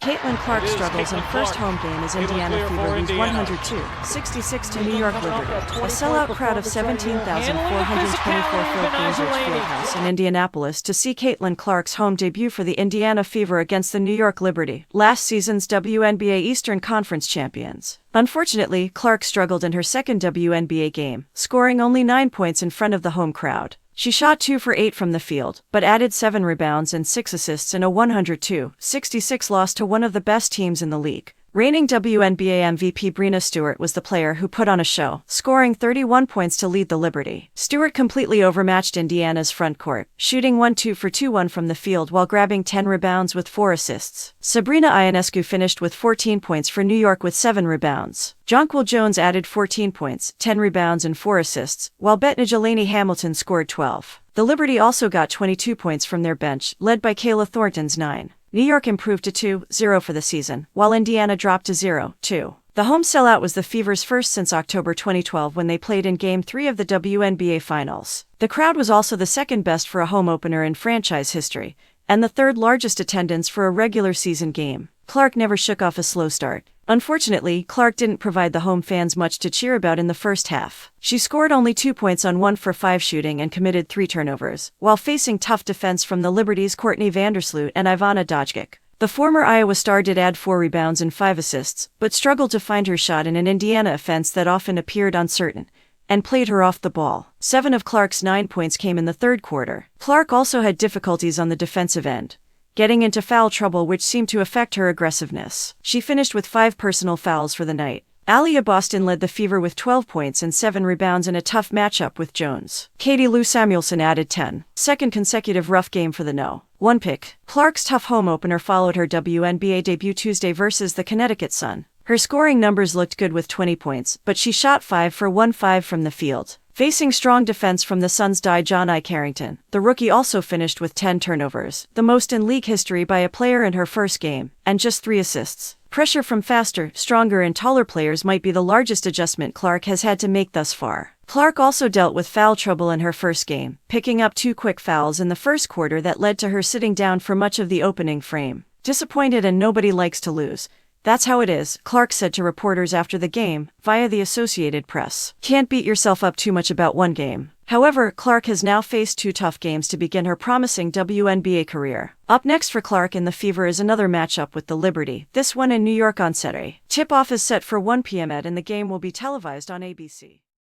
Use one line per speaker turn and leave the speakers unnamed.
Caitlin Clark struggles in first home game as Indiana Fever lose 102-66 to New York Liberty. A sellout crowd of 17,424 filled Gainbridge Fieldhouse in Indianapolis to see Caitlin Clark's home debut for the Indiana Fever against the New York Liberty, last season's WNBA Eastern Conference champions. Unfortunately, Clark struggled in her second WNBA game, scoring only 9 points in front of the home crowd. She shot 2 for 8 from the field, but added 7 rebounds and 6 assists in a 102-66 loss to one of the best teams in the league. Reigning WNBA MVP Breanna Stewart was the player who put on a show, scoring 31 points to lead the Liberty. Stewart completely overmatched Indiana's front court, shooting 1-2 for 2-1 from the field while grabbing 10 rebounds with 4 assists. Sabrina Ionescu finished with 14 points for New York with 7 rebounds. Jonquil Jones added 14 points, 10 rebounds and 4 assists, while Jelani Hamilton scored 12. The Liberty also got 22 points from their bench, led by Kayla Thornton's 9. New York improved to 2-0 for the season, while Indiana dropped to 0-2. The home sellout was the Fever's first since October 2012 when they played in Game 3 of the WNBA Finals. The crowd was also the second best for a home opener in franchise history, and the third largest attendance for a regular season game. Clark never shook off a slow start. Unfortunately, Clark didn't provide the home fans much to cheer about in the first half. She scored only 2 points on 1 for 5 shooting and committed 3 turnovers, while facing tough defense from the Liberty's Courtney Vandersloot and Ivana Dojic. The former Iowa star did add 4 rebounds and 5 assists, but struggled to find her shot in an Indiana offense that often appeared uncertain, and played her off the ball. 7 of Clark's 9 points came in the third quarter. Clark also had difficulties on the defensive end, getting into foul trouble which seemed to affect her aggressiveness. She finished with 5 personal fouls for the night. Aliyah Boston led the Fever with 12 points and 7 rebounds in a tough matchup with Jones. Katie Lou Samuelson added 10. Second consecutive rough game for the No. 1 pick. Clark's tough home opener followed her WNBA debut Tuesday versus the Connecticut Sun. Her scoring numbers looked good with 20 points, but she shot 5 for 1-5 from the field. Facing strong defense from the Suns' Jana Carrington, the rookie also finished with 10 turnovers, the most in league history by a player in her first game, and just 3 assists. Pressure from faster, stronger and taller players might be the largest adjustment Clark has had to make thus far. Clark also dealt with foul trouble in her first game, picking up 2 quick fouls in the first quarter that led to her sitting down for much of the opening frame. Disappointed, and nobody likes to lose. That's how it is, Clark said to reporters after the game, via the Associated Press. Can't beat yourself up too much about one game. However, Clark has now faced 2 tough games to begin her promising WNBA career. Up next for Clark in the Fever is another matchup with the Liberty, this one in New York on Saturday. Tip-off is set for 1 p.m. and the game will be televised on ABC.